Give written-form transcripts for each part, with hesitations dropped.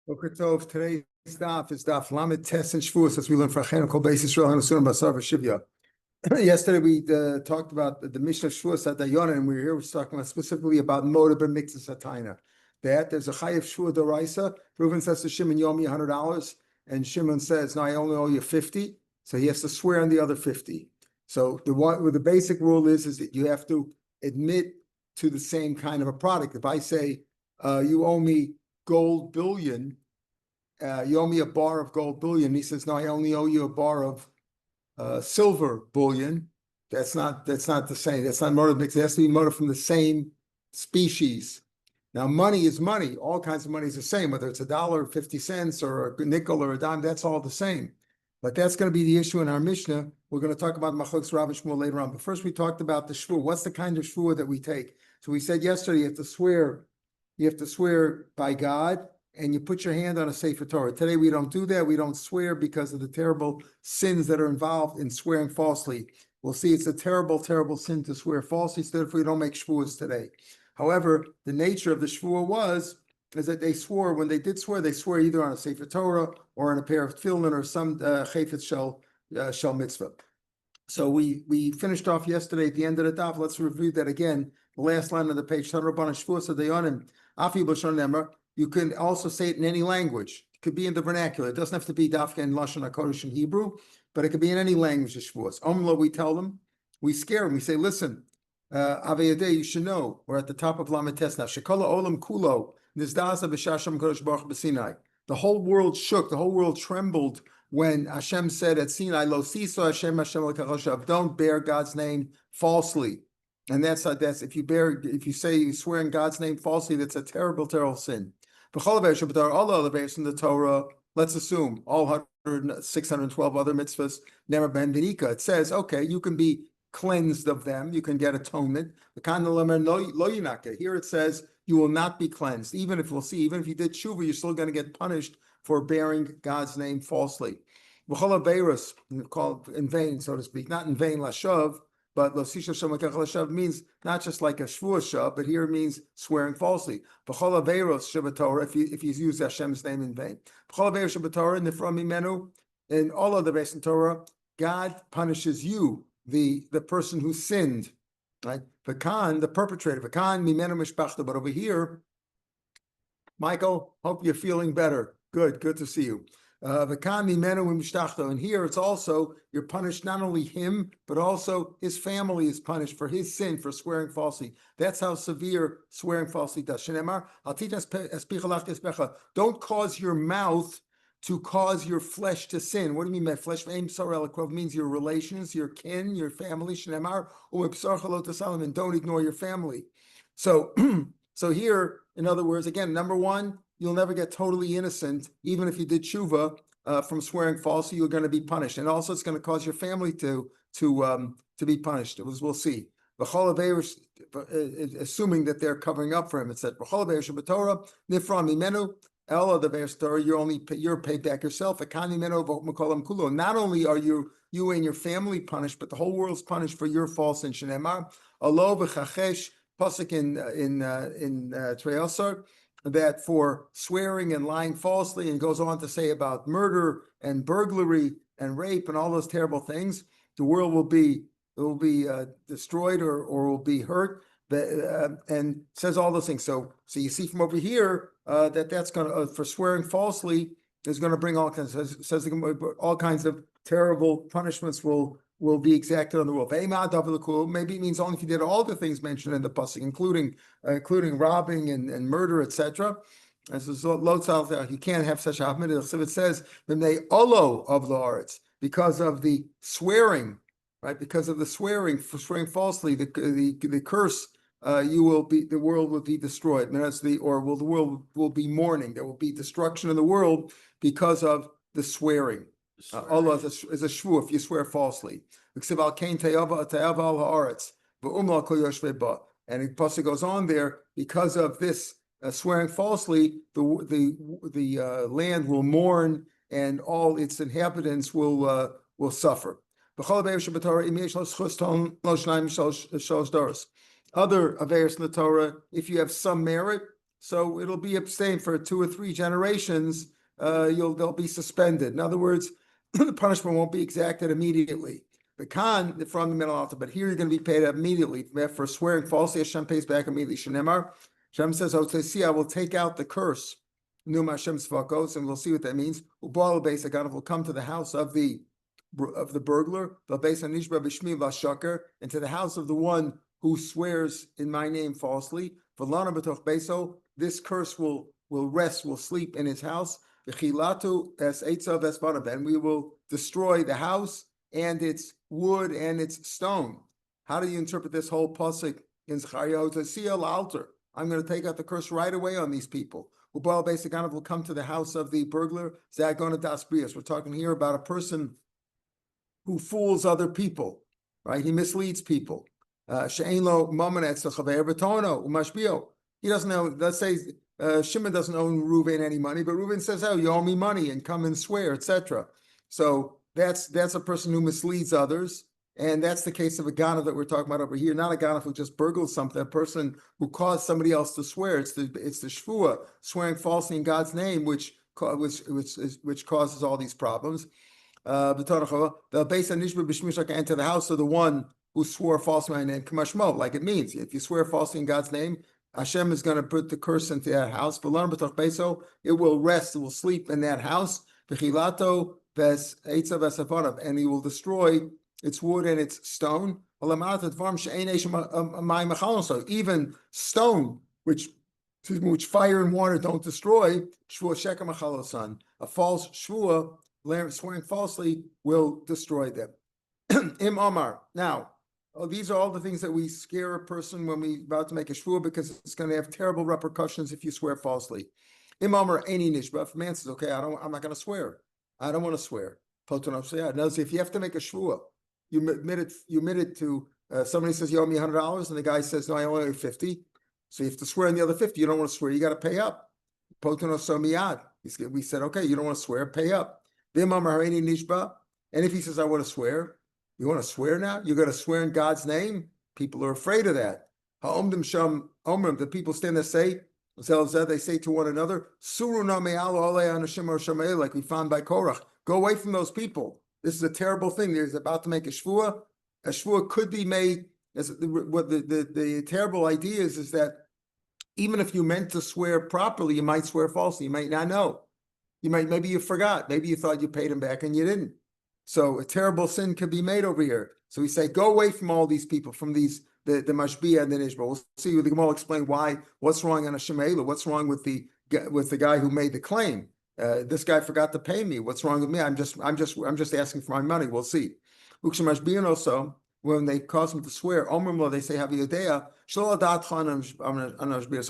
Boker Tov. Today's daf is daf Lamed Tes and Shavuos, as we learn for Achenu Kol Beis Yisrael and Asurim Basar V'Shivya. Yesterday we talked about the Mishnah Shavuos at Dayonim, and we're talking about specifically about Moda B'Mitzvah Satayna. That there's a Chayev Shavuot D'Oraisa. Reuven says to Shimon, "You owe me $100," and Shimon says, "No, I only owe you 50." So he has to swear on the other 50. So the basic rule is that you have to admit to the same kind of a product. If I say you owe me gold bullion, you owe me a bar of gold bullion. He says, "No, I only owe you a bar of silver bullion." That's not the same. That's not motive mix. It has to be motive from the same species. Now, money is money. All kinds of money is the same, whether it's $1.50 or a nickel or a dime. That's all the same. But that's going to be the issue in our Mishnah. We're going to talk about Machlokes Rav and Shmuel later on. But first, we talked about the shvuah. What's the kind of shvuah that we take? So we said yesterday, you have to swear. You have to swear by God, and you put your hand on a Sefer Torah. Today, we don't do that. We don't swear because of the terrible sins that are involved in swearing falsely. We'll see it's a terrible, terrible sin to swear falsely, so therefore we don't make shvuahs today. However, the nature of the shvuah is that they swore, when they did swear, they swore either on a Sefer Torah or on a pair of tefillin or some chayfetz shel mitzvah. So we finished off yesterday at the end of the daf. Let's review that again. The last line of the page. You can also say it in any language. It could be in the vernacular. It doesn't have to be dafka in Lashon HaKodesh in Hebrew, but it could be in any language of shvuos. Omlo, we tell them, we scare them. We say, listen, Avayadeh, you should know. We're at the top of Lamed Tes now. Shekola olam kulo nizdaza b'shasham kodesh baruch b'Sinai. The whole world shook. The whole world trembled when Hashem said at Sinai, Lo siso Hashem l'kachoshav. Don't bear God's name falsely. And that's if you say you swear in God's name falsely, that's a terrible, terrible sin. All other verses in the Torah, let's assume all 612 other mitzvahs, never ben v'nika. It says, okay, you can be cleansed of them, you can get atonement. Here it says you will not be cleansed. Even if even if you did tshuva, you're still going to get punished for bearing God's name falsely. Called in vain, so to speak, not in vain lashav. But means not just like a shvuah shav, but here it means swearing falsely. If you use Hashem's name in vain. In all of the rest in Torah, God punishes you, the person who sinned, right? The perpetrator. But over here, Michael, hope you're feeling better. Good to see you. And here it's also, you're punished, not only him, but also his family is punished for his sin, for swearing falsely. That's how severe swearing falsely does. Don't cause your mouth to cause your flesh to sin. What do you mean by flesh? Means your relations, your kin, your family. And don't ignore your family. So here, in other words, again, number one, you'll never get totally innocent, even if you did tshuva from swearing falsely. You're going to be punished, and also it's going to cause your family to be punished. We'll see. Assuming that they're covering up for him, it said, you're paid back yourself. Not only are you and your family punished, but the whole world's punished for your false and shenemar. Pasuk in Treyasar, that for swearing and lying falsely, and goes on to say about murder and burglary and rape and all those terrible things, the world will be destroyed or will be hurt. And says all those things. So you see from over here that's going to for swearing falsely is going to bring all kinds of terrible punishments will be exacted on the world. Maybe it means only if you did all the things mentioned in the pasuk, including robbing and murder, etc. As you can't have such a havmid. So it says when they olo of the arts because of the swearing, right? Because of the swearing for swearing falsely, the curse. The world will be destroyed. The world will be mourning. There will be destruction in the world because of the swearing. Allah is a shvuah if you swear falsely. And the pasuk goes on there, because of this swearing falsely, the land will mourn and all its inhabitants will suffer. Other averos in the Torah, if you have some merit, So it'll be abstained for 2 or 3 generations. They'll be suspended. In other words, the punishment won't be exacted immediately. The Khan from the middle altar, but here you're going to be paid immediately for swearing falsely. Hashem pays back immediately. Shenemar, Hashem says, "I will take out the curse." Num Hashem's vakos, and we'll see what that means. Ubal base God will come to the house of the burglar. The base on Nishba Bishmi Vashaker, and to the house of the one who swears in my name falsely. V'lana b'toch beso, this curse will rest, will sleep in his house. V'chilatu es eitzav es banav, and we will destroy the house and its wood and its stone. How do you interpret this whole pasuk in Zechariah? To see al altar, I'm going to take out the curse right away on these people. Ubal Beisaganav will come to the house of the burglar. Zagona das brias. We're talking here about a person who fools other people, right? He misleads people. She'enlo momanetz lechaver betono umashbio. He doesn't know. Let's say Shimon doesn't owe Reuven any money, but Reuven says, "Oh, you owe me money," and come and swear, etc. So that's a person who misleads others. And that's the case of a ganav that we're talking about over here. Not a ganav who just burgled something, a person who caused somebody else to swear. It's the shvua, swearing falsely in God's name, which causes all these problems. The base and enter the house of the one who swore falsely in my name, kamashmo, like it means. If you swear falsely in God's name, Hashem is going to put the curse into that house. It will rest, it will sleep in that house. And he will destroy its wood and its stone. So even stone, which fire and water don't destroy, a false shvua, swearing falsely, will destroy them. Im Omar. Now, these are all the things that we scare a person when we're about to make a shvua, because it's going to have terrible repercussions if you swear falsely. Im Omar any nishba. If a man says, "Okay, I'm not going to swear. I don't want to swear." If you have to make a shvua, you admit it to somebody says you owe me $100, and the guy says, "No, I only owe you 50." So you have to swear on the other 50. You don't want to swear. You got to pay up. We said, "Okay, you don't want to swear. Pay up." And if he says, "I want to swear," you want to swear now? You're going to swear in God's name? People are afraid of that. The people stand there say, they say to one another, like we found by Korach, go away from those people. This is a terrible thing. They're about to make a shvua. A shvua could be made. What the terrible idea is that even if you meant to swear properly, you might swear falsely. You might not know. Maybe you forgot. Maybe you thought you paid him back and you didn't. So a terrible sin could be made over here. So we say, go away from all these people, from the mashbia and the nishba. We'll see. The Gemara will explain what's wrong on a shemela. What's wrong with the guy who made the claim? This guy forgot to pay me. What's wrong with me? I'm just asking for my money. We'll see. Ukshemashbiyan also, when they cause him to swear, they say, so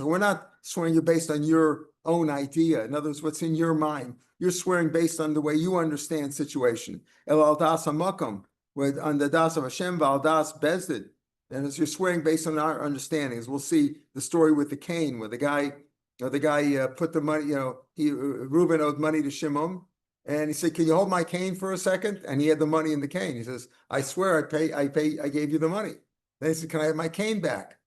we're not swearing you based on your own idea. In other words, what's in your mind. You're swearing based on the way you understand situation. El al das hamakom, on the das of Hashem, val das bezdid. And as you're swearing based on our understandings, we'll see the story with the cane, where the guy put the money. Reuben owed money to Shimon, and he said, "Can you hold my cane for a second?" And he had the money in the cane. He says, "I swear, I gave you the money." Then he said, "Can I have my cane back?"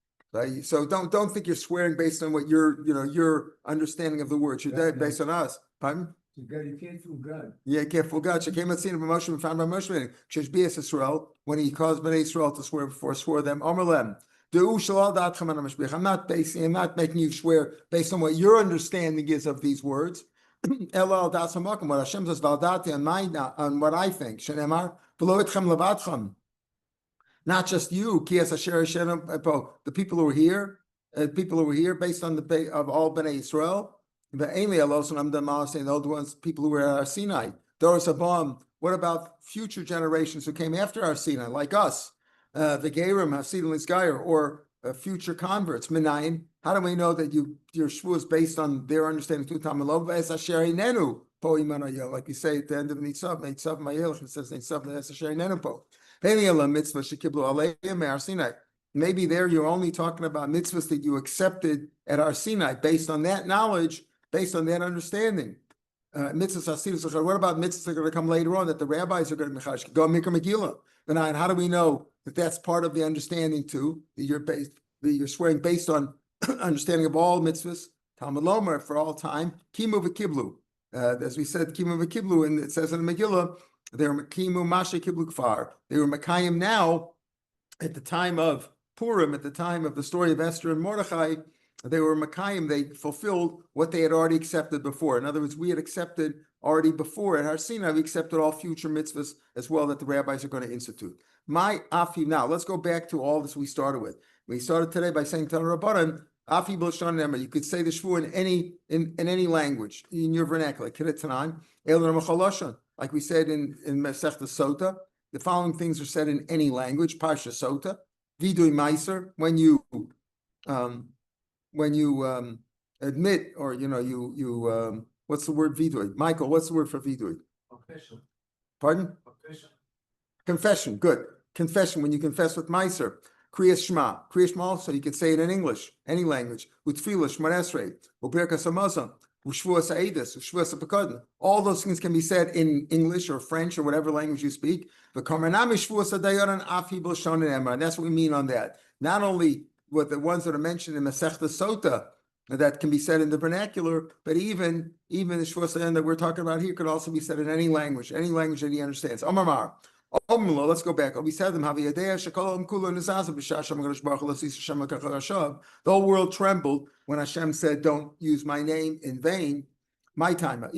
So don't think you're swearing based on what your understanding of the words. You're based on us. Pardon? You can't fool God. Yeah, you can't fool God. She came and seen Moshe, found by Moshe. Sheshbias Israel, when he caused Bnei Israel to swear before, swore them. Omerlem. I'm not making you swear based on what your understanding is of these words. What Hashem says, on what I think. Not just you, the people who were here, based on the of all Bnei Israel. The old ones, people who were at our Sinai. Doris Abam. What about future generations who came after our Sinai, like us? The Gerim, Hasidon Lizgayer, or future converts, Minayin. How do we know that your shvu is based on their understanding? Like we say at the end of Nitzav, Mayelch, it says Nitzav, maybe there you're only talking about mitzvahs that you accepted at our Sinai, based on that knowledge, based on that understanding. Mitzvahs, what about mitzvahs that are going to come later on that the rabbis are going to mechash? Go Mikra Megillah. And how do we know that that's part of the understanding too? That you're swearing based on understanding of all mitzvahs. Talmud Lomer, for all time, Kimu v'kiblu. As we said, Kimu v'kiblu, and it says in the Megillah, they were Kimu Masha Kiblu Kfar. They were Makayim now, at the time of Purim, at the time of the story of Esther and Mordechai, they were Makayim, they fulfilled what they had already accepted before. In other words, we had accepted already before at Har Sinai, we accepted all future mitzvahs as well that the rabbis are going to institute. My Afi, now let's go back to all this we started with. We started today by saying Tanur Rabbanan, Afi B'Lashon Ne'emar. You could say the shvu in any language, in your vernacular. Kiretanan, Elon Machaloshan, like we said in Masechta Sota. The following things are said in any language. Parsha Sota, Vidui Meiser, when you admit, or you what's the word vidui? Michael, what's the word for vidui? Confession. Pardon? Confession. Confession. Good. Confession. When you confess with Meiser. Kriyas Shema. Kriyas Shema also, you could say it in English, any language. With Tefillah, Shema Esrei, U'Birkas HaMazon, U'Shvuas HaEdus, U'Shvuas HaPekadon. All those things can be said in English or French or whatever language you speak. And that's what we mean on that. Not only with the ones that are mentioned in Masechta Sota, that can be said in the vernacular, but even the Shvuas HaEdus that we're talking about here could also be said in any language that he understands. Amar. Let's go back. We said them. The whole world trembled when Hashem said, "Don't use my name in vain." My time. What?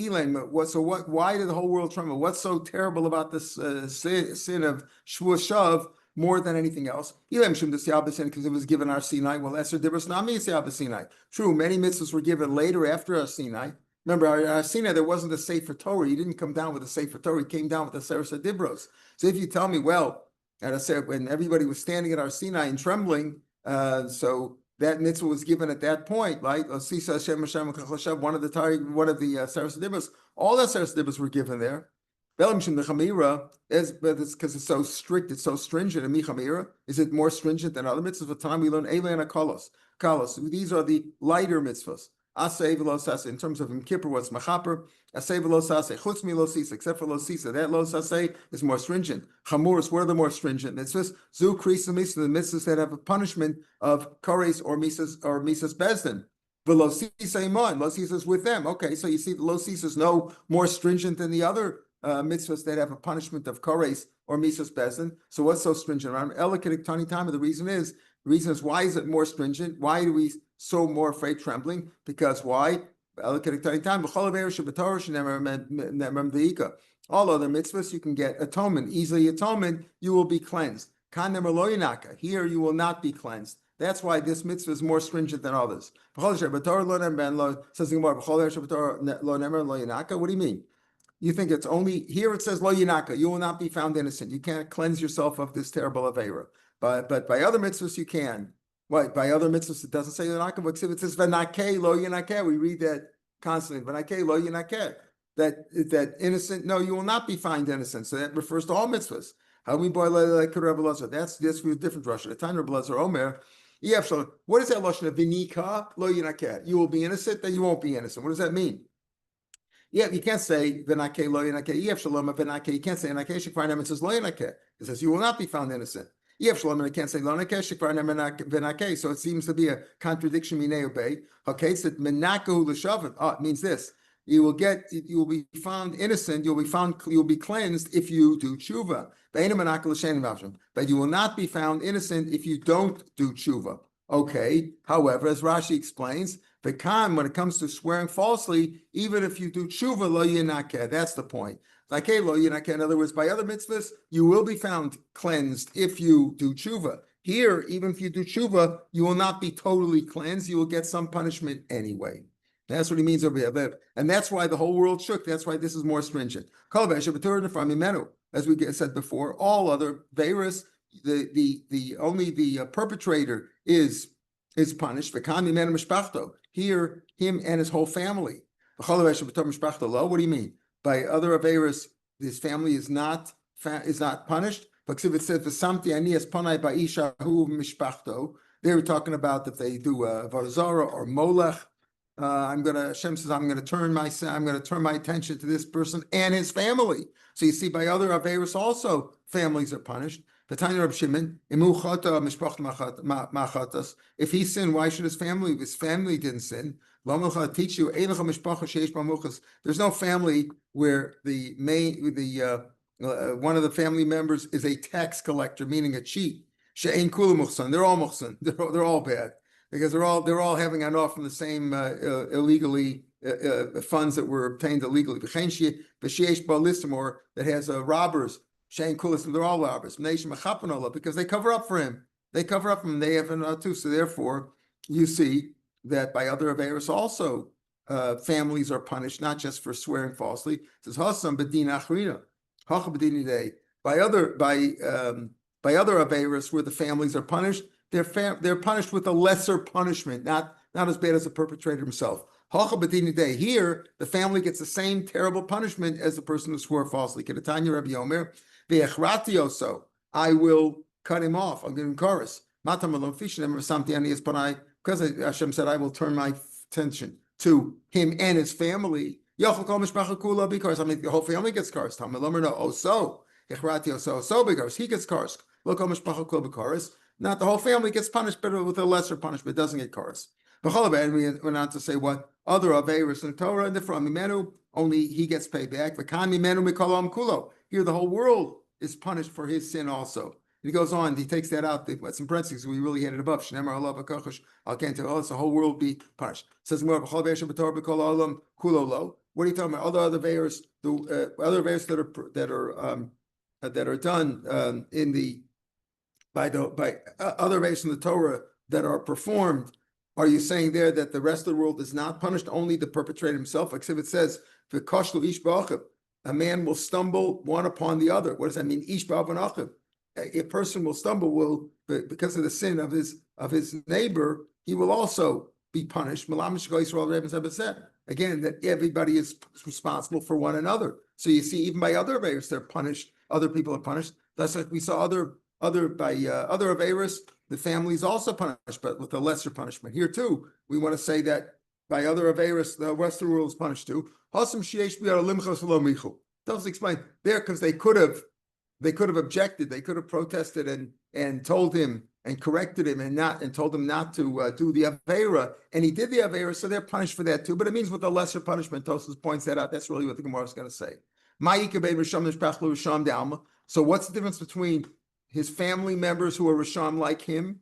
Why did the whole world tremble? What's so terrible about this sin of Shvuas Shav more than anything else? Because it was given our Sinai. Well, Esther Dibros Nami Sinai. True, many mitzvahs were given later after our Sinai. Remember, our Sinai, there wasn't a Sefer Torah. He didn't come down with a Sefer Torah. He came down with a Sefer Dibros. So if you tell me, well, when everybody was standing at our Sinai and trembling, so that mitzvah was given at that point, right? One of the Sefer Dibros, all the Sefer Dibros were given there. Because it's so strict, it's so stringent. And Michamira, is it more stringent than other mitzvahs? At the time we learn Eile and Akalos. These are the lighter mitzvahs. Asay v'lo saseh, in terms of Yom Kippur, what's machaper? Asay v'lo saseh, chutz mi lo sisa, except for lo sisa. That lo saseh is more stringent. Chamuris, what are the more stringent mitzvahs? Zu kris and the mitzvahs that have a punishment of kares or misas bezdin. V'lo sisa iman, lo sisa is with them. Okay, so you see the lo sisa is no more stringent than the other mitzvahs that have a punishment of kares or misas bezdin. So what's so stringent around Elikedik Tani time? The reason is why is it more stringent? Why do we so more afraid trembling? Because why? All other mitzvahs you can get atonement, easily atonement, you will be cleansed. Here you will not be cleansed. That's why this mitzvah is more stringent than others. What do you mean? You think it's only here it says lo yinaka, you will not be found innocent. You can't cleanse yourself of this terrible aveira. But by other mitzvahs you can. Right, by other mitzvahs it doesn't say yinaka, but it says v'nakeh lo yinakeh. We read that constantly. V'nakeh lo yinakeh. That innocent, no, you will not be found innocent. So that refers to all mitzvahs. How we boy like Rav Elazar? That's a different Russia. The time Rav Elazar Omer. What is that lashon of v'nika lo yinakeh? You will be innocent, then you won't be innocent. What does that mean? Yeah, you can't say v'nakeh lo yinakeh. You can't say nakeh shekvar. It says lo yinakeh. It says you will not be found innocent. I can't say so it seems to be a contradiction. Okay, it's that it means this: you will be found innocent, you'll be cleansed if you do tshuva. But you will not be found innocent if you don't do tshuva. Okay, however, as Rashi explains, when it comes to swearing falsely, even if you do tshuva, lo yinakeh, that's the point. Like lo yinakeh, in other words, by other mitzvahs, you will be found cleansed if you do tshuva. Here, even if you do tshuva, you will not be totally cleansed. You will get some punishment anyway. That's what he means over here. And that's why the whole world shook. That's why this is more stringent. As we said before, all other virus, only the perpetrator is punished. Here, him and his whole family. What do you mean? By other averas, his family is not punished. But if it says they were talking about that they do Varzara or Molech. Hashem says, I'm gonna turn my attention to this person and his family. So you see, by other averas also, families are punished. If he sinned, why should his family? If his family didn't sin, teach you. There's no family where one of the family members is a tax collector, meaning a cheat. They're all muhsan. They're all bad because they're all having enough from the same illegally funds that were obtained illegally. Or that has robbers. They're all robbers because they cover up for him. They cover up for him. They have enough too. So therefore, you see that by other averos also families are punished, not just for swearing falsely. It says Hasam bedin achrina, hacha bedin day. By other averos where the families are punished, they're punished with a lesser punishment, not as bad as the perpetrator himself. Hacha bedin day. Here, the family gets the same terrible punishment as the person who swore falsely. Kedetanya Rav Yomi, ve'echrati I will cut him off. I'll give him chorus. Because Hashem said, I will turn my attention to him and his family. Because the whole family gets cursed. Because he gets cursed. Not the whole family gets punished, but with a lesser punishment. It doesn't get cursed. We went on to say what other averos in Torah and the from Mimenu, only he gets paid back. Here the whole world is punished for his sin also. He goes on, he takes that out, some parentheses, we really had it above. So the whole world will be punished. It says more, what are you talking about? Other averos, the other averos that are done by other averos in the Torah that are performed. Are you saying there that the rest of the world is not punished, only the perpetrator himself? Except it says, a man will stumble one upon the other. What does that mean? A person will stumble because of the sin of his neighbor, he will also be punished. Again, that everybody is responsible for one another. So you see, even by other averos, they're punished. Other people are punished. That's like we saw other averos, the family is also punished, but with a lesser punishment. Here too, we want to say that by other averos, the rest of the world is punished too. Doesn't explain there because they could have objected, they could have protested and told him and corrected him and told him not to do the avera, and he did the avera, so they're punished for that too. But it means with a lesser punishment. Tosfos points that out. That's really what the Gemara is going to say. So what's the difference between his family members who are Risham like him,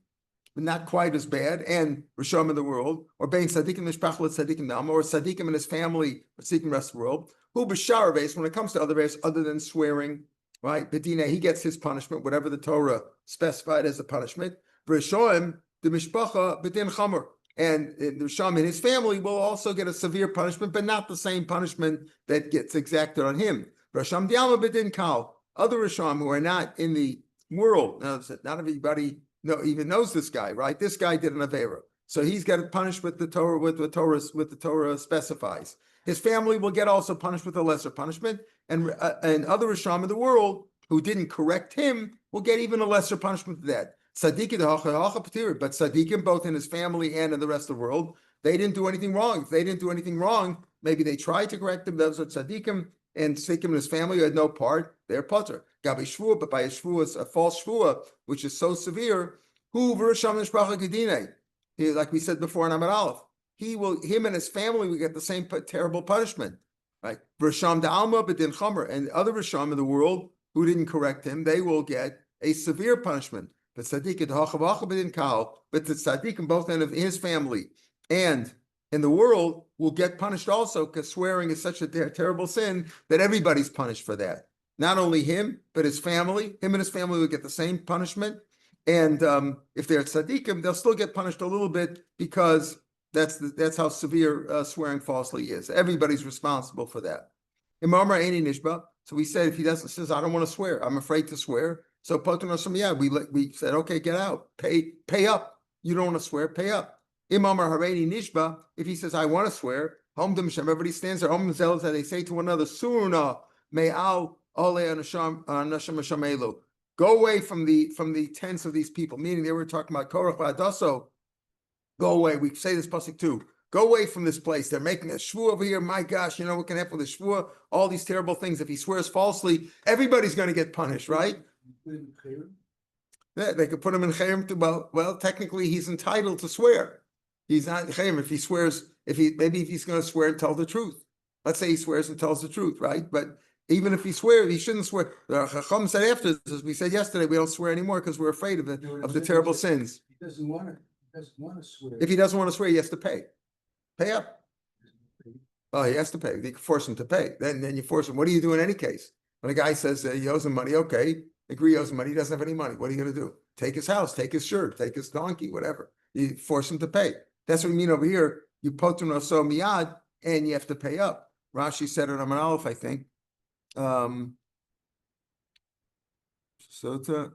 but not quite as bad, and Risham in the world, or being Sadiqim Mishpachla Sadiqim Dam, or Sadiqim and his family are seeking the rest of the world? Who b'shar averos, when it comes to other averos other than swearing, right? Bedina, he gets his punishment, whatever the Torah specified as a punishment. V'rishoim the mishpacha bedin chamer, and the Risham and his family will also get a severe punishment, but not the same punishment that gets exacted on him. Risham dialma bedin kal. Other Risham who are not in the world, not everybody even knows this guy, right? This guy did an avera, so he's got punished with the Torah, with the Torah specifies. His family will get also punished with a lesser punishment, and other Risham in the world who didn't correct him will get even a lesser punishment than that. Tzaddikim, but tzaddikim, both in his family and in the rest of the world, they didn't do anything wrong. If they didn't do anything wrong, maybe they tried to correct him. Those are tzaddikim, and tzaddikim and his family who had no part, they're putter. Gabi shvua, but by a shvua, a false shvua, which is so severe, who v'risham nishpracha gedine, like we said before in Amar Aleph, him and his family will get the same terrible punishment, right? V'risham da'alma b'din chamer, and other Risham in the world who didn't correct him, they will get a severe punishment. But tzaddik b'din kal, but the tzaddikim both in his family and in the world will get punished also, because swearing is such a terrible sin that everybody's punished for that. Not only him, but his family. Him and his family will get the same punishment. And if they're tzaddikim, they'll still get punished a little bit, because that's how severe swearing falsely is. Everybody's responsible for that. Imamar Eini Nishba. So we said if he says, I don't want to swear, I'm afraid to swear. So we said, okay, get out, pay up. You don't want to swear, pay up. Imamar Hareini Nishba. If he says, I want to swear, everybody stands there. And they say to one another, Surna me'al ole anasham shamelu. Go away from the tents of these people. Meaning they were talking about Korach v'Adaso. Go away. We say this pasuk too. Go away from this place. They're making a shvua over here. My gosh, you know what can happen with the shvua? All these terrible things. If he swears falsely, everybody's going to get punished, right? Yeah, they could put him in chayim too. Well, technically he's entitled to swear. He's not chayim if he swears maybe if he's going to swear and tell the truth. Let's say he swears and tells the truth, right? But even if he swears, he shouldn't swear. The Chacham said after, as we said yesterday, we don't swear anymore because we're afraid of the terrible sins. He doesn't want to swear. If he doesn't want to swear, he has to pay. Pay up. Oh, he has to pay. You can force him to pay. Then you force him. What do you do in any case? When a guy says he owes him money, okay, agree he owes him money, he doesn't have any money. What are you going to do? Take his house, take his shirt, take his donkey, whatever. You force him to pay. That's what we mean over here. You potun oso miyad, and you have to pay up. Rashi said it on an aleph, I think. So it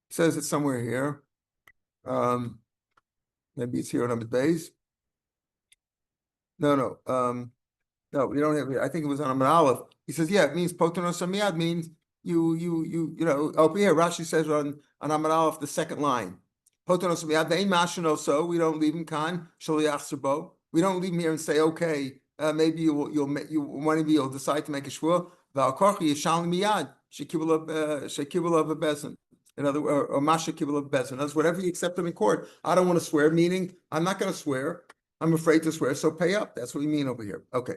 says it somewhere here. Maybe it's here on the base. No, we don't have it. I think it was on an aleph. He says, yeah, it means potun oso miyad means you know, over here, Rashi says on Amar Aleph, the second line. We don't leave him kan, we don't leave him here and say, okay, maybe you'll decide to make a shvur. In other words, or masha kibul of bezin. That's whatever you accept him in court. I don't want to swear, meaning I'm not going to swear. I'm afraid to swear, so pay up. That's what we mean over here. Okay.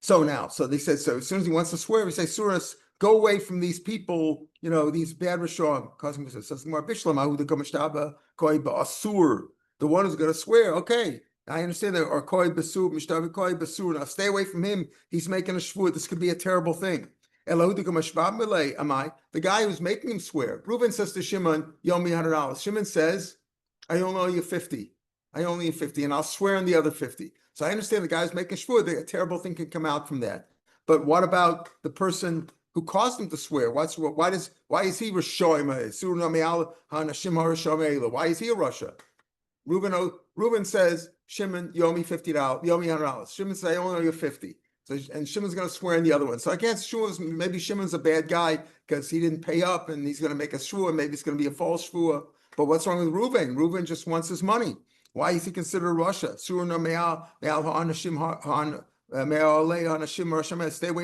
So they said, so as soon as he wants to swear, we say, Suras, go away from these people, you know, these bad Rishon, causing this. The one who's going to swear, okay, I understand that, or koi basur, mishtavi koi basur. Now stay away from him. He's making a shvur. This could be a terrible thing. The guy who's making him swear. Reuben says to Shimon, Yomi $100. Shimon says, I only owe you 50. I only owe you 50, and I'll swear on the other 50. So I understand the guy's making shvur. A terrible thing can come out from that. But what about the person who caused him to swear? Why is he Rishoim? Why is he a Russia? Reuben says, Shimon, Yomi $50, Yomi $100. Shimon says, I only owe you 50. So, and Shimon's going to swear in the other one. So I guess maybe Shimon's a bad guy because he didn't pay up and he's going to make a shvur. Maybe it's going to be a false shvur. But what's wrong with Reuben? Reuben just wants his money. Why is he considered a Russia? Stay away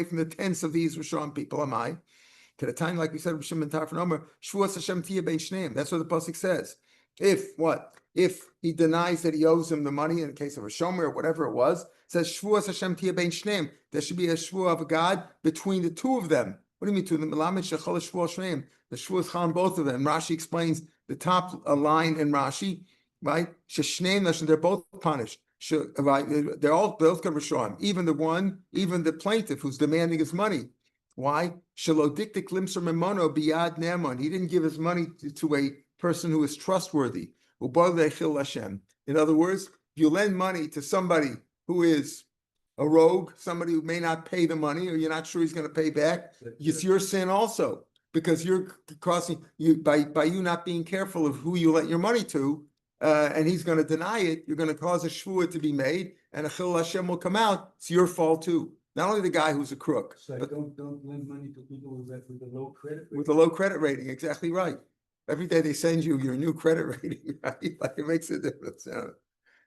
from the tents of these Rishon people. Am I? To the time, like we said, Shimon Tarfon Omer, Shvuas Hashem Tiyeh Bein Shneim. That's what the pasuk says. If he denies that he owes him the money in the case of a shomer or whatever it was, it says Shvuas Hashem Tiyeh Bein Shneim. There should be a shvua of a God between the two of them. What do you mean two of them? The shvua is on both of them. Rashi explains the top line in Rashi. Right? They're both punished. They're all both going to show him. Even the plaintiff who's demanding his money. Why? He didn't give his money to a person who is trustworthy. In other words, if you lend money to somebody who is a rogue, somebody who may not pay the money, or you're not sure he's going to pay back, it's your sin also, because you're causing you by you not being careful of who you lent your money to. And he's going to deny it, you're going to cause a shvua to be made, and a chil Hashem will come out. It's your fault too. Not only the guy who's a crook. So but don't lend money to people with a low credit rating. With a low credit rating, exactly right. Every day they send you your new credit rating, right? Like it makes a difference.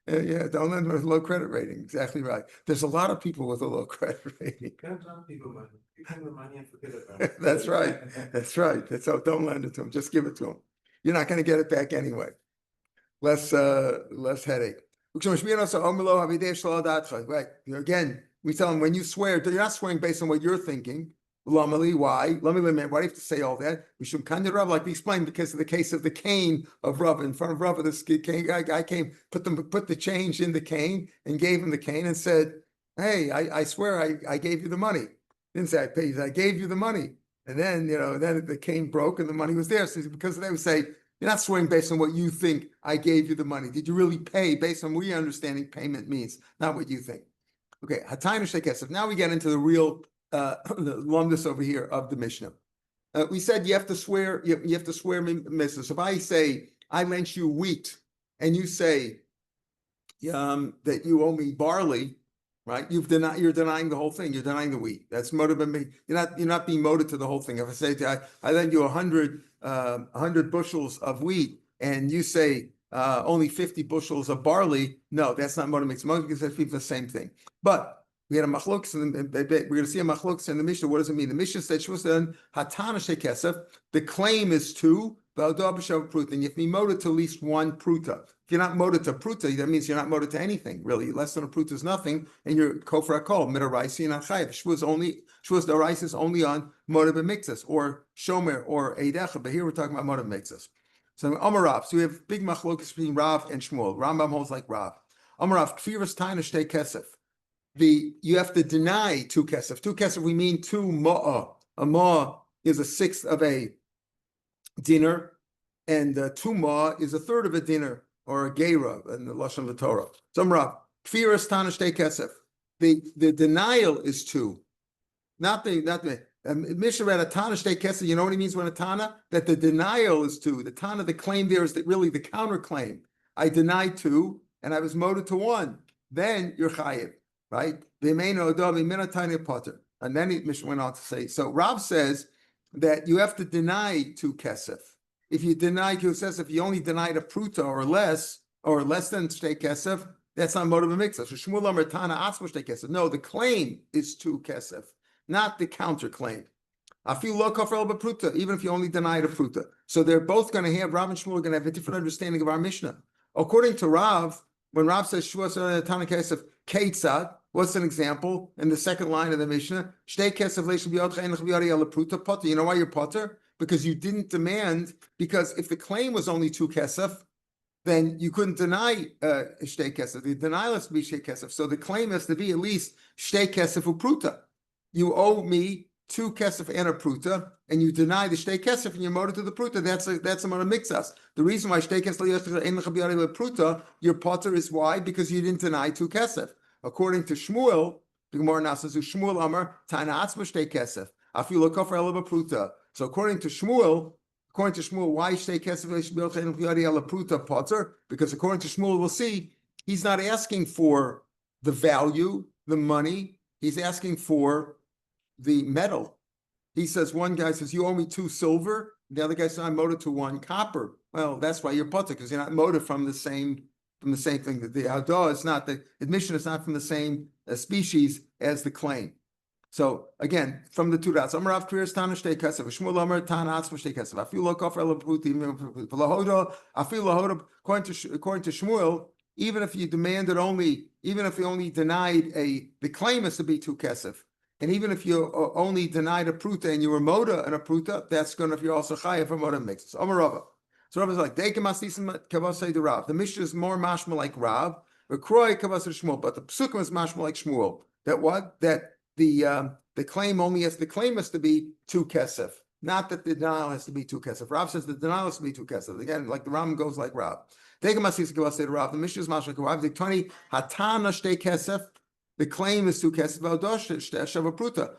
Yeah, don't lend with a low credit rating. Exactly right. There's a lot of people with a low credit rating. People money. You give them money and forget about it. That's right. That's right. So don't lend it to them. Just give it to them. You're not going to get it back anyway. Less headache. Right. Again, we tell them when you swear, you're not swearing based on what you're thinking. Why? Why do you have to say all that? We should kind of Rav, like we explained, because of the case of the cane of Rav. In front of Rav, this cane guy came, put the change in the cane and gave him the cane and said, hey, I swear I gave you the money. Didn't say I paid, I gave you the money. And then, then the cane broke and the money was there. So because they would say, you're not swearing based on what you think I gave you the money. Did you really pay based on what your understanding payment means, not what you think? Okay, Hataynu Shekesef. Now we get into the real lumdus over here of the Mishnah. We said you have to swear, you have to swear Mishnah. So if I say, I lent you wheat, and you say that you owe me barley, right? You're denying the whole thing. You're denying the wheat. That's motive. You're not being motive to the whole thing. If I say I lend you 100 bushels of wheat, and you say only 50 bushels of barley, no, that's not motive. It's motive because that's the same thing. But we had a machlokes, and we're going to see a machlokes in the Mishnah. What does it mean? The Mishnah said, "Hatana shekesef." The claim is to v'hodah b'shav pruta, and you have to be moda to at least one pruta. If you're not moda to pruta, that means you're not moda to anything, really. Less than a pruta is nothing, and you're kofar akol, midaraisi and chayiv. Shvuas daraisi is only on moda b'mikzas, or shomer, or eidecha, but here we're talking about moda b'mikzas. So Amar Rav, so we have big machlokas between Rav and Shmuel. Rambam holds like Rav. Amar Rav, kfiras taina shtei kesef. You have to deny two kesef. Two kesef, we mean two ma'ah. A ma'ah is a sixth of a dinner, and two ma'ah is a third of a dinner, or a gera in the Lashon of the Torah. So Amar Rav, kfiras taina shtei kesef. The denial is two, not the Mishnah read a Tana shtei kesef. You know what he means when a Tana? That the denial is two. The Tana, the claim there is that really the counterclaim. I denied two, and I was moted to one. Then you're chayiv, right? And then Mishnah went on to say, so Rav says that you have to deny two kesef. If you deny two kesef, if you only denied a pruta or less than shtei kesef, that's not moted b'mikzah. So Shmuel Amar Tana atzmo shtei kesef. No, the claim is two kesef, not the counterclaim. I feel low kafel b'pruta, even if you only denied a pruta. So they're both going to have, Rav and Shmuel are going to have a different understanding of our Mishnah. According to Rav, when Rav says Shvuas Tana Kesef Keitzad, what's an example in the second line of the Mishnah? Shtei Kesef Leish B'yodcha Einach B'yari Ala Pruta Potter. You know why you're potter? Because you didn't demand. Because if the claim was only two Kesef, then you couldn't deny Shtei Kesef. The denial has to be Shtei Kesef. So the claim has to be at least Shtei Kesef Upruta. You owe me two kesef and a pruta, and you deny the shtei kesef and you're moted to the pruta. That's a moda mixas. The reason why shtei kesef pruta, your potter is why? Because you didn't deny two kesef. According to Shmuel, the Gemara now says Shmuel Amar Tana Atzma shtei kesef. Afilu kofar elava pruta. So according to Shmuel, why shtei kesef pruta potter? Because according to Shmuel, we'll see he's not asking for the value, the money. He's asking for the metal. He says, one guy says, you owe me 2 silver. The other guy says, I'm moted to 1 copper. Well, that's why you're potter, because you're not moted from the same thing. The outdoor is not, the admission is not from the same species as the claim. So again, from the 2 dots, Amar Rav Kviras Tana Shtei Kesef, Shmuel Amar Tana Atzma Shtei Kesef. I feel look off according to Shmuel, even if you demanded even if you only denied the claim is to be 2 kesef. And even if you only denied a pruta and you were moda and a pruta, that's going to, if you're also chayav for moda mixes. Amar Rava. So Rava is like, the Rav. The Mishnah is more mashma like Rav, but the Psukim is mashma like Shmuel. That what? That the claim has to be 2 kesef. Not that the denial has to be 2 kesef. Rav says the denial has to be 2 kesef. Again, like the Ram goes like Rav. The Mishnah is mashma like Rav. The Tani hatana shtei kesef. The claim is 2 kesef shava pruta.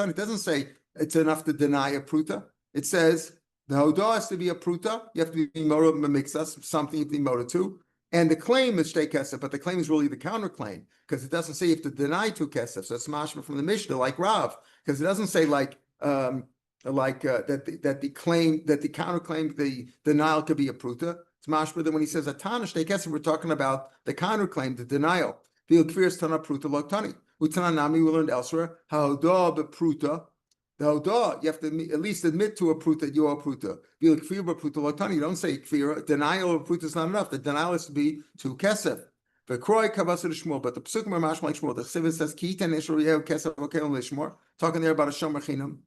It doesn't say it's enough to deny a pruta. It says the hodah has to be a pruta. You have to be moda b'mikzas, something you have to be moda to. And the claim is shtei kesef, but the claim is really the counterclaim, because it doesn't say you have to deny 2 kesef. So it's mashma from the Mishnah like Rav, because it doesn't say that the counterclaim, the denial could be a pruta. It's mashma that when he says atana shtei kesef, we're talking about the counterclaim, the denial. We learned elsewhere, the hodah, you have to at least admit to a pruta that you are a pruta. You don't say kfir, denial of pruta is not enough. The denial has to be 2 kesef. But the psukim are mashma like Shmuel. The chsiv says ki'iten ishur kesef okelim lishmor, talking there about a shomer chinam.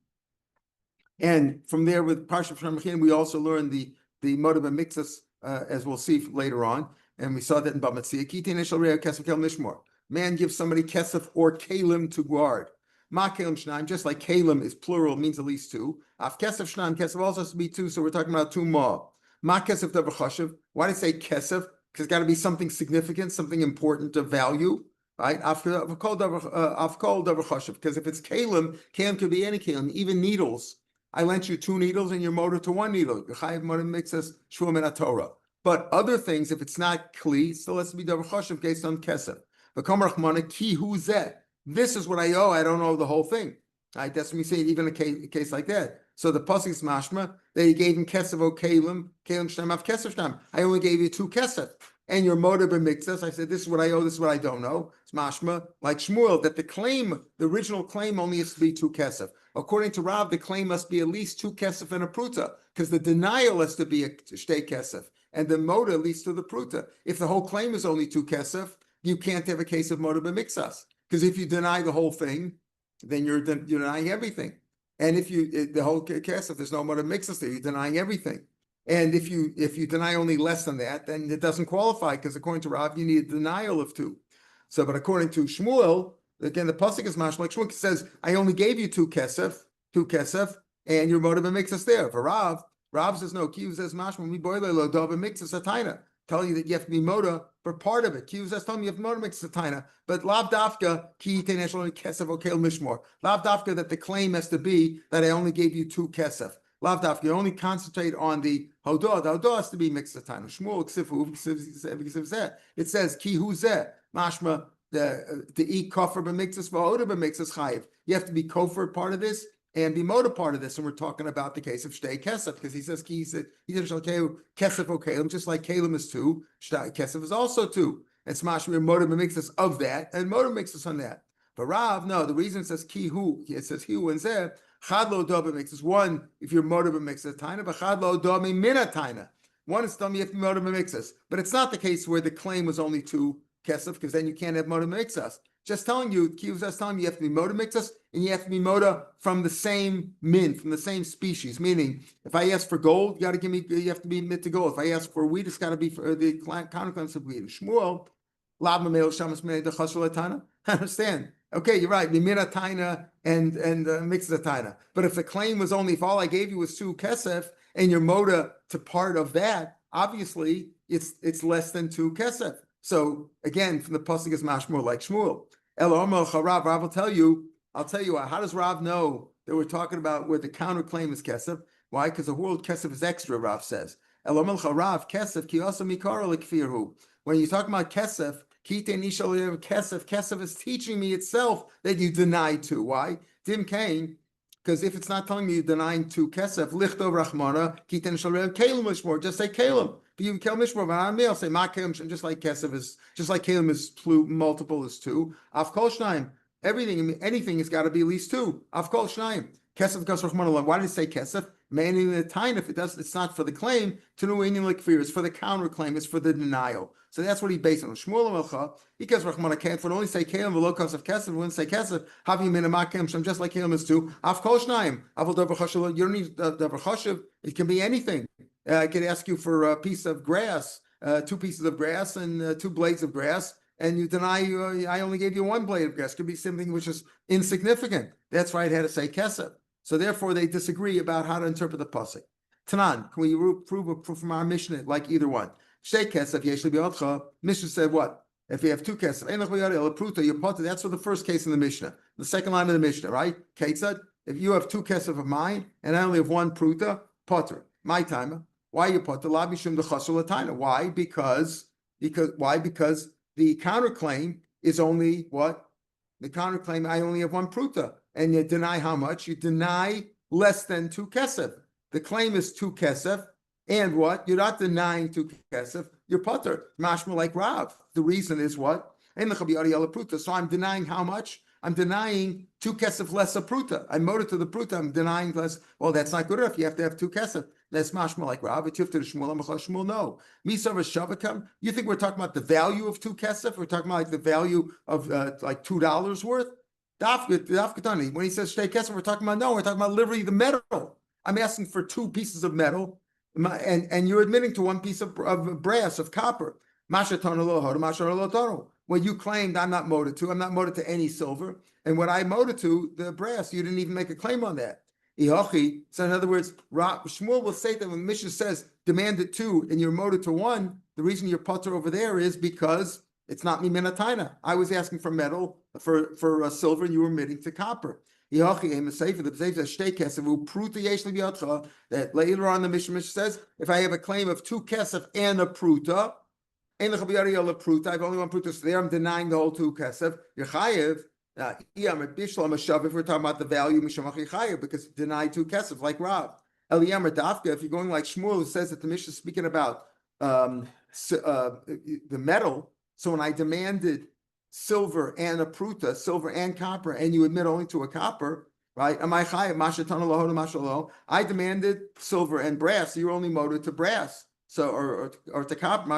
And from there with parsha shomer chinam, we also learn the moda b'mikzas, as we'll see later on. And we saw that in Bamatzia. Kitin ishal re'ah kesef kelim lishmor. Man gives somebody kesef or kalim to guard. Ma kalim shnaim, just like kalim is plural, means at least 2. Af kesef shnaim, kesef also has to be 2, so we're talking about 2 ma. Ma kesef davar chashiv. Why did I say kesef? Because it's got to be something significant, something important of value, right? Af kol davar chashiv. Because if it's kalim could be any kalim, even needles. I lent you 2 needles and you're moted to 1 needle. Chayiv moed makes us shvuah min Torah. But other things, if it's not kli, still has to be davar chashiv based on kesef. But kamarachmana ki huzeh. This is what I owe. I don't owe the whole thing. Right? That's when we say even a case like that. So the pasuk is mashma that he gave him kesef o kalim shtam av kesef shtam. I only gave you 2 kesef. and your motive b'mikzas. I said, this is what I owe, this is what I don't know. It's mashma, like Shmuel, that the original claim only has to be 2 kesef. According to Rav, the claim must be at least 2 kesef and a pruta, because the denial has to be a shtei kesef, and the motive leads to the pruta. If the whole claim is only 2 kesef, you can't have a case of motive b'mikzas, because if you deny the whole thing, then you're denying everything. And if the whole kesef, there's no motive b'mikzas there, you're denying everything. And if you deny only less than that, then it doesn't qualify, because according to Rav, you need a denial of 2. So, but according to Shmuel, again, the pasuk is mashma like Shmuel says, I only gave you 2 kesef, and your motive b'mikzas there. For Rav says no. Kiyu says mashma mi boile lo dov b'mikzas ataina, telling you that you have to be moda for part of it. Kiyu says telling you have moda b'mikzas ataina, but lav dafka ki tenesh only kesef okel mishmor. Lav dafka that the claim has to be that I only gave you 2 kesef. Lav dafka, you only concentrate on the hodah. The hodah has to be mixed time. Shmuel ksifu. It says ki hu zeh mashma to eat kofar b'mikzas v'hodah b'mikzas chayiv. You have to be kofar part of this and be moda part of this, and we're talking about the case of shtei kesef, because he says he said kesef okelim, just like kalim is 2, kesef is also 2. And smashma moda b'mikzas of that, and moda b'mikzas on that. But Rav, no, the reason it says ki hu, it says he hu and zeh. Chad lo do b'mikzas. One, if you're moda b'mikzas taina, but chad lo do mina taina. One is telling you have to be moda b'mikzas, but it's not the case where the claim was only 2 kesef, because then you can't have moda b'mikzas. Just telling you, Kiyuv is telling you have to be moda b'mikzas, and you have to be moda from the same min, from the same species. Meaning, if I ask for gold, you have to be mit to gold. If I ask for wheat, it's got to be for the counterclaims of wheat. Shmuel, lab mamel shamas minei dechasul taina. I understand. Okay, you're right. Mimina taina and mixed taina. But if the claim was only, if all I gave you was 2 kesef, and your moda to part of that, obviously it's less than 2 kesef. So again, from the pasuk is mashmur like Shmuel. Rav will tell you. I'll tell you how does Rav know that we're talking about where the counterclaim is kesef? Why? Because the word kesef is extra. Rav says. Rav kesef ki also mikara lekfirhu. When you talk about kesef. Kesef is teaching me itself that you deny 2. Why? Dim Kane, because if it's not telling me you're denying 2 kesef, lichto rachmana, kiten shalrev kalim mishmor, just say kalim. But you kalim mishmor, but I'm I'll say ma kalim, just like kesef is, just like kalim is multiple is 2. Af kol shnaim, anything has got to be at least 2. Af kol shnaim. Kesef goes rachmana. Why did it say kesef? Meaning the time, if it does, it's not for the claim, to no Indian like fear, it's for the counterclaim, it's for the denial. So that's what he based on. Shmuel Melcha, because Rachmana can't for only say Kalim, the low cost of Kesef, wouldn't say Kesef, having been a Makim, Shem, just like Kalim is 2. Av Kol Shnaim, Avol Davar Choshev, you don't need Davar Choshev, it can be anything. I could ask you for a piece of grass, 2 pieces of grass and 2 blades of grass, and you deny I only gave you 1 blade of grass. It could be something which is insignificant. That's why it had to say Kesef. So therefore, they disagree about how to interpret the pasuk. Tanan, can we prove a proof from our Mishnah like either one? Shtei kesef yesh li'biotcha. Mishnah said what? If you have 2 kesef, ein lech b'yad el pruta, you're potter. That's for the first case in the Mishnah, the second line of the Mishnah, right? Ketzad, if you have 2 kesef of mine and I only have 1 pruta, potter. My timer. Why you potter? La mishum dechasul l'taina. Why? Because the counterclaim is only what? The counterclaim, I only have 1 pruta. And you deny how much? You deny less than 2 kesef. The claim is 2 kesef, and what? You're not denying 2 kesef. You're putter. Mashma like Rav. The reason is what? So I'm denying how much? I'm denying 2 kesef less a pruta. I'm moted to the pruta. I'm denying less. Well, that's not good enough. You have to have 2 kesef. That's mashma like Rav. It's to the Shmuel. No. Misav Shavakam. You think we're talking about the value of 2 kesef? We're talking about like the value of like $2 worth? When he says shtei kesef, we're talking about literally the metal. I'm asking for 2 pieces of metal, and you're admitting to 1 piece of brass, of copper. When you claimed I'm not moted to any silver, and when I moted to the brass, you didn't even make a claim on that. So in other words, Shmuel will say that when Mishnah says demand it 2 and you're moted to 1, the reason you're putter over there is because it's not mimena taina. I was asking for metal, for silver, and you were admitting to copper. That later on the Mishnah says, if I have a claim of 2 kesef and a pruta, I've only 1 pruta, so there I'm denying the whole 2 kesef. You're chayev. If we're talking about the value, because deny 2 kesef, like Rav. If you're going like Shmuel, who says that the Mishnah is speaking about the metal. So when I demanded silver and a pruta, silver and copper, and you admit only to a copper, right? I demanded silver and brass. So you're only moted to brass. So or to copper.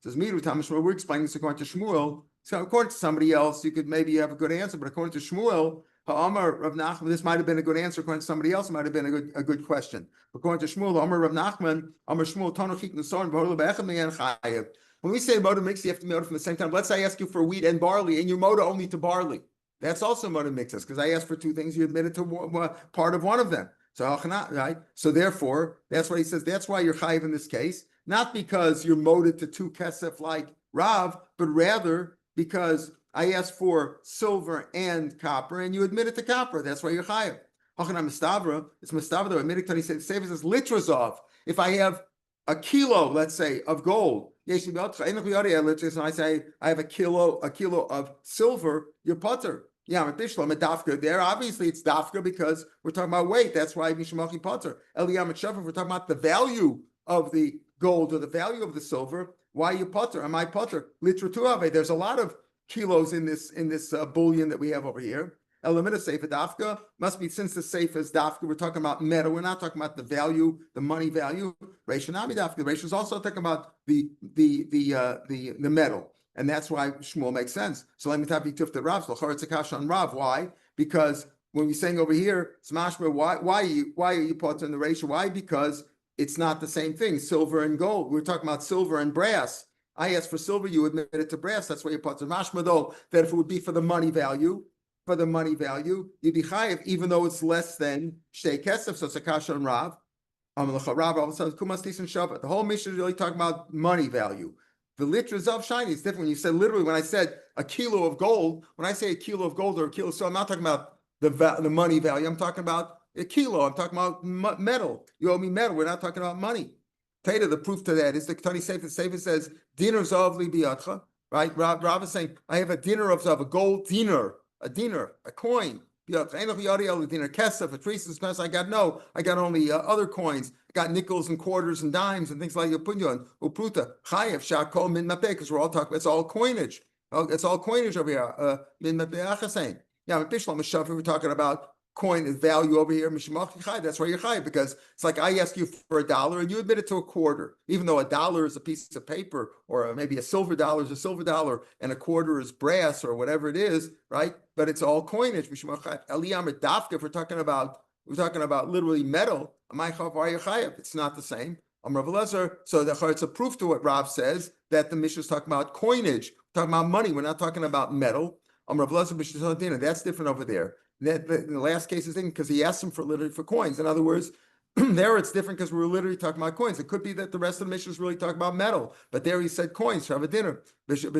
Says we're explaining this according to Shmuel. So according to somebody else, you could maybe have a good answer, but according to Shmuel, Ha'amar Rav Nachman, this might have been a good answer. According to somebody else, it might have been a good question. According to Shmuel, Ha'amar Rav Nachman, Amar Shmuel Tanochik Nesorin B'Horle Be'echad Me'en Chayev. When we say moda mix, you have to be moda from the same time. Let's say I ask you for wheat and barley, and you're moda only to barley. That's also moda mixes because I asked for two things. You admitted to part of one of them. So right. So therefore, that's what he says. That's why you're chayiv in this case, not because you're moded to two kesef like Rav, but rather because I asked for silver and copper, and you admitted to copper. That's why you're chayiv. It's mistavra though. Admitted to he says litrazov. If I have a kilo, let's say, of gold. And I say I have a kilo of silver, you're putter. Yeah, I'm a bishlam, a dafka there. Obviously, it's dafka because we're talking about weight. That's why mishmachi putter. Eliyam shafar. We're talking about the value of the gold or the value of the silver. Why you putter? Am I putter? Litra tuave. There's a lot of kilos in this bullion that we have over here. Elamita sefer dafka must be since the sefer is dafka. We're talking about metal. We're not talking about the value, the money value. Reishanami dafka. Reish is also talking about the metal, and that's why Shmuel makes sense. So let me tell you the Rav. So on Rav. Why? Because when we're saying over here, Smashma, why are you put in the ratio? Why? Because it's not the same thing. Silver and gold. We're talking about silver and brass. I asked for silver. You admitted to brass. That's why you put in Mashma though. That if it would be for the money value. For the money value, you'd be chayiv, even though it's less than shtei kesef. So it's a kasha on Rav. Rav also says kumas tisan shabbat. The whole mission is really talking about money value. The litras of shiny is different. When you said literally, when I said a kilo of gold, when I say a kilo of gold or a kilo, so I'm not talking about the money value. I'm talking about a kilo. I'm talking about metal. You owe me metal. We're not talking about money. Tater, the proof to that is the Ketani Sefer. Sefer says dinar zav li biyatcha. Right? Rav is saying I have a dinar of zav, a gold dinar. A dinar, a coin. I got only other coins. I got nickels and quarters and dimes and things like that. Because we're all talking. It's all coinage. It's all coinage over here. We're talking about coin value over here. That's why you're chayiv, because it's like I ask you for $1 and you admit it to a quarter, even though $1 is a piece of paper, or maybe a silver dollar is a silver dollar and a quarter is brass or whatever it is, right? But it's all coinage. If we're talking about literally metal, it's not the same. So it's a proof to what Rav says that the Mishnah is talking about coinage, talking about money. We're not talking about metal. That's different over there. That the last case is because he asked him for literally for coins. In other words, there it's different because we're literally talking about coins. It could be that the rest of the mission is really talking about metal, but there he said coins. Have a dinner. Tell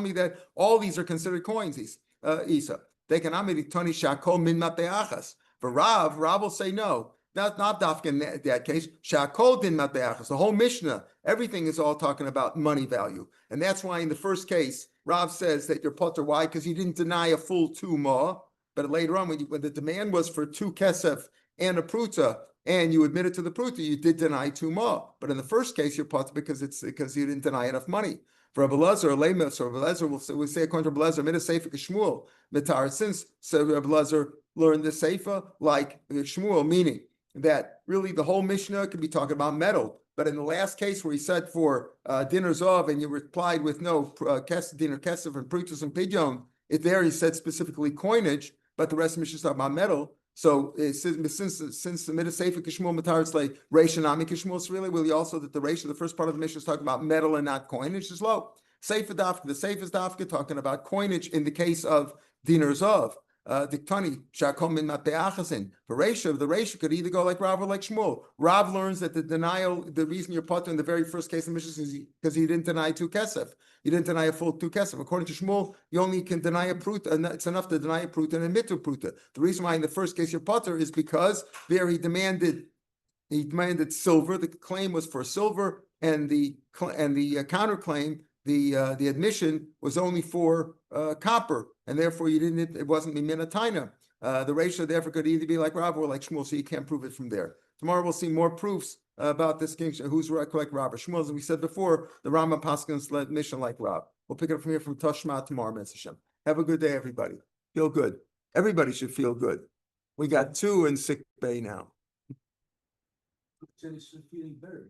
me that all these are considered coins. Isa. They can for Rav will say no. That's not dafka in that case. Shakol din matbeachas. The whole Mishnah, everything is all talking about money value, and that's why in the first case, Rav says that you're potter. Why? Because you didn't deny a full 2 ma, but later on, when the demand was for 2 kesef and a pruta, and you admitted to the pruta, you did deny 2 ma. But in the first case, you're potter because you didn't deny enough money. For Rabbi Lezer or Lemus, or Rabbi Lezer will say according to Rabbi Lezer, Midah Sefer Shmuel Mitar. Since Rabbi Lezer learned the Sefer like Shmuel, meaning that really the whole Mishnah could be talking about metal. But in the last case where he said for dinars of, and you replied with no dinner kesef and prutas and pidyon, there he said specifically coinage, but the rest of the Mishnah is talking about metal. So since the middle sefer kishmul matar, it's like reish and ami kishmul. It's really also that the reish of the first part of the Mishnah is talking about metal and not coinage is low. Sefer dafka, the sefer dafka talking about coinage in the case of dinars of. Diktani shakom min matbeachasin. The ratio could either go like Rav or like Shmuel. Rav learns that the reason you're potter in the very first case of Mishnah is because he didn't deny 2 kesef. You didn't deny a full 2 kesef. According to Shmuel, you only can deny a pruta, and it's enough to deny a pruta and admit to a pruta. The reason why in the first case you're potter is because there he demanded silver. The claim was for silver, and the counterclaim, the admission was only for copper, and therefore it wasn't minataina. The ratio therefore could either be like Rav or like Shmuel, so you can't prove it from there. Tomorrow we'll see more proofs about this king, who's right, like Rav. Shmuel, as we said before, the Rambam Paskins led mission like Rav. We'll pick it up from here from Tashma tomorrow, Mitzvah Hashem. Have a good day, everybody. Feel good. Everybody should feel good. We got 2 in sick bay now. Feeling better.